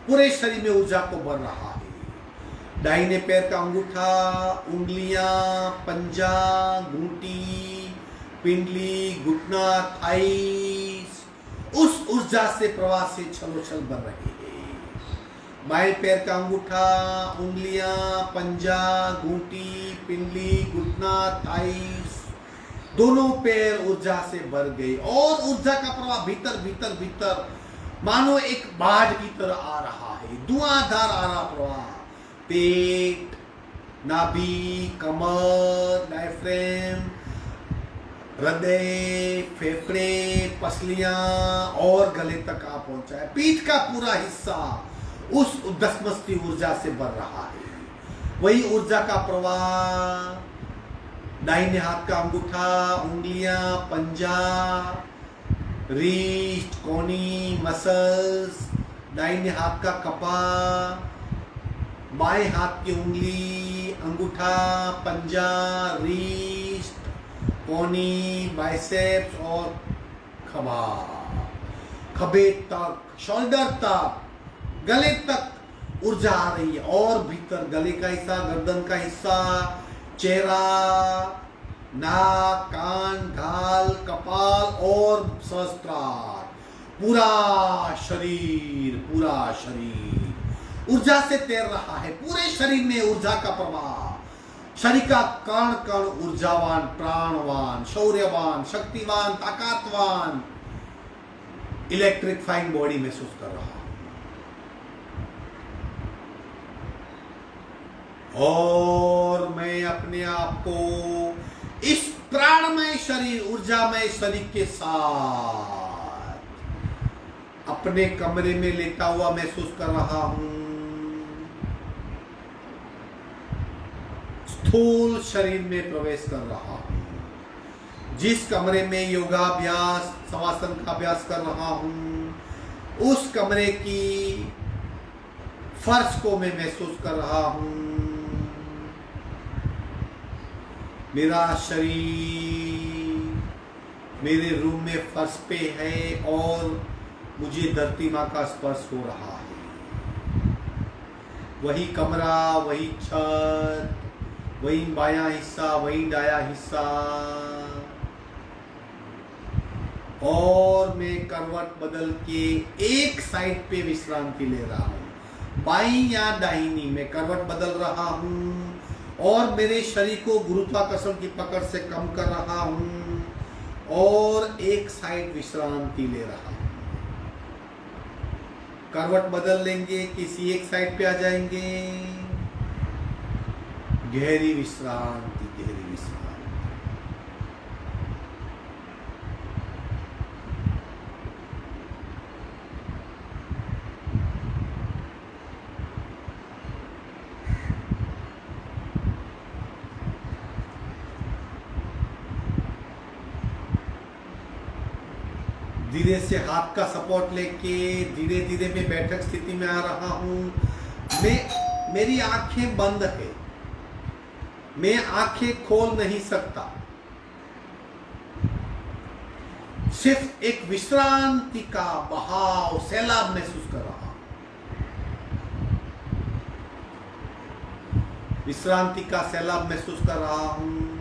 पूरे शरीर में ऊर्जा को भर रहा है। दाहिने पैर का अंगूठा, उंगलियां, पंजा, घूंटी, पिंडली, घुटना, थाइस उस ऊर्जा से प्रवाह से छलोछल भर रही है। बाएं पैर का अंगूठा, उंगलियां, पंजा, घूंटी, पिंडली, घुटना, थाइस दोनों पैर ऊर्जा से भर गए और ऊर्जा का प्रवाह भीतर भीतर भीतर मानो एक बाढ़ की तरह आ रहा है, धुआंधार आ रहा प्रवाह। पेट, नाभि, कमर, डायफ्रेम, हृदय, फेफड़े, पसलियां और गले तक आ पहुंचा है। पीठ का पूरा हिस्सा उस उद्दस्मस्ती ऊर्जा से भर रहा है। वही ऊर्जा का प्रवाह दाहिने हाथ का अंगूठा, उंगलियां, पंजा, रिस्ट, कोनी, मसल्स, दाहिने हाथ का कपा, बाएं हाथ की उंगली, अंगूठा, पंजा, रिस्ट, कोनी, बाइसेप्स और खभा, खभे तक, शोल्डर तक, गले तक ऊर्जा आ रही है और भीतर गले का हिस्सा, गर्दन का हिस्सा, चेहरा, नाक, कान, गाल, कपाल और सहस्त्रार, पूरा शरीर ऊर्जा से तैर रहा है। पूरे शरीर में ऊर्जा का प्रवाह, शरीर का कण कण ऊर्जावान, प्राणवान, शौर्यवान, शक्तिवान, ताकतवान, इलेक्ट्रिफाइंग बॉडी महसूस कर रहा हूं। और मैं अपने आप को इस प्राणमय शरीर, ऊर्जामय शरीर के साथ अपने कमरे में लेटा हुआ महसूस कर रहा हूं। स्थूल शरीर में प्रवेश कर रहा हूं। जिस कमरे में योगाभ्यास, शवासन का अभ्यास कर रहा हूं, उस कमरे की फर्श को मैं महसूस कर रहा हूं। मेरा शरीर मेरे रूम में फर्श पे है और मुझे धरती माँ का स्पर्श हो रहा है। वही कमरा, वही छत, वही बायां हिस्सा, वही दाया हिस्सा, और मैं करवट बदल के एक साइड पे विश्रांति ले रहा हूं। बाईं या दाहिनी, मैं करवट बदल रहा हूँ और मेरे शरीर को गुरुत्वाकर्षण की पकड़ से कम कर रहा हूँ और एक साइड विश्रांति ले रहा हूँ। करवट बदल लेंगे, किसी एक साइड पे आ जाएंगे, गहरी विश्रांति, गहरी विश्रांति। धीरे से हाथ का सपोर्ट लेके धीरे धीरे मैं बैठक स्थिति में आ रहा हूं। मेरी आंखें बंद है, मैं आंखें खोल नहीं सकता, सिर्फ एक विश्रांति का बहाव, सैलाब महसूस कर रहा हूं। विश्रांति का सैलाब महसूस कर रहा हूं।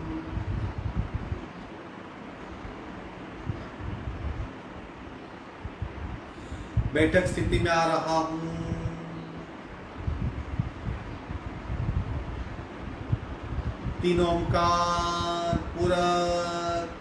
बैठक स्थिति में आ रहा हूं। तीन ओंकार पूरक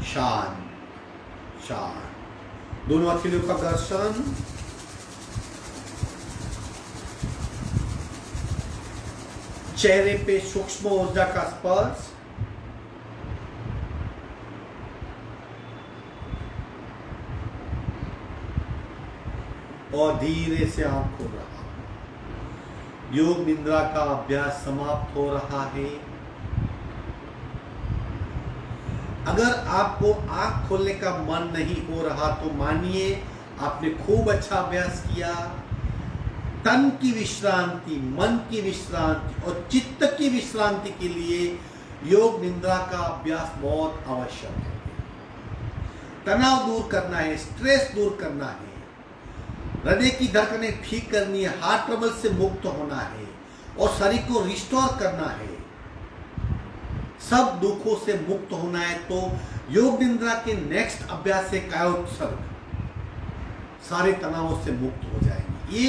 शांत शांत। दोनों हथेलियों का घर्षण, चेहरे पे सूक्ष्म ऊर्जा का स्पर्श, और धीरे से आंख खोल रहा। योग निद्रा का अभ्यास समाप्त हो रहा है। अगर आपको आंख खोलने का मन नहीं हो रहा तो मानिए आपने खूब अच्छा अभ्यास किया। तन की विश्रांति, मन की विश्रांति और चित्त की विश्रांति के लिए योग निद्रा का अभ्यास बहुत आवश्यक है। तनाव दूर करना है, स्ट्रेस दूर करना है, हृदय की धड़कनें ठीक करनी है, हार्ट ट्रबल से मुक्त होना है और शरीर को रिस्टोर करना है, सब दुखों से मुक्त होना है। तो योग निद्रा के नेक्स्ट अभ्यास से कायोत्सर्ग, सारे तनावों से मुक्त हो जाएंगे। ये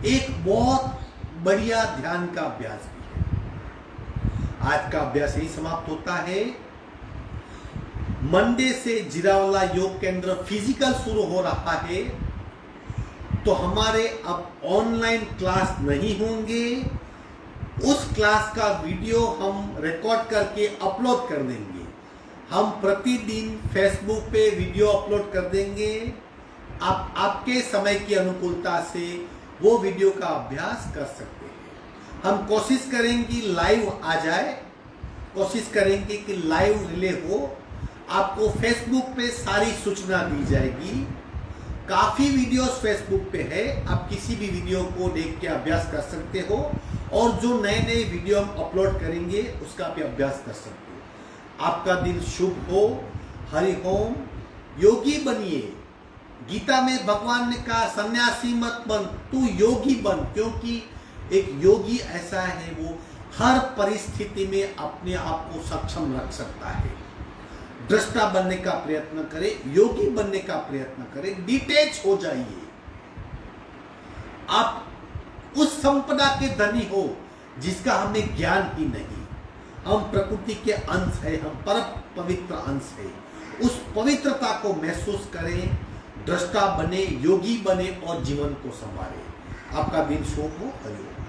एक बहुत बढ़िया ध्यान का अभ्यास भी है। आज का अभ्यास यही समाप्त होता है। मंडे से जिरावाला योग केंद्र फिजिकल शुरू हो रहा है, तो हमारे अब ऑनलाइन क्लास नहीं होंगे। उस क्लास का वीडियो हम रिकॉर्ड करके अपलोड कर देंगे। हम प्रतिदिन फेसबुक पे वीडियो अपलोड कर देंगे। आप आपके समय की अनुकूलता से वो वीडियो का अभ्यास कर सकते हैं। हम कोशिश करेंगे लाइव आ जाए, कोशिश करेंगे कि लाइव रिले हो। आपको फेसबुक पे सारी सूचना दी जाएगी। काफ़ी वीडियोस फेसबुक पे है, आप किसी भी वीडियो को देख के अभ्यास कर सकते हो और जो नए नए वीडियो हम अपलोड करेंगे उसका भी अभ्यास कर सकते हो। आपका दिन शुभ हो। हरि ओम। योगी बनिए। गीता में भगवान ने कहा सन्यासी मत बन, तू योगी बन, क्योंकि एक योगी ऐसा है वो हर परिस्थिति में अपने आप को सक्षम रख सकता है। दृष्टा बनने का प्रयत्न करें, योगी बनने का प्रयत्न करें, डिटेच हो जाइए। आप उस संपदा के धनी हो जिसका हमें ज्ञान ही नहीं। हम प्रकृति के अंश है, हम परम पवित्र अंश है। उस पवित्रता को महसूस करें, दृष्टा बने, योगी बने और जीवन को संभालें। आपका दिन शुभ हो। हरिओम।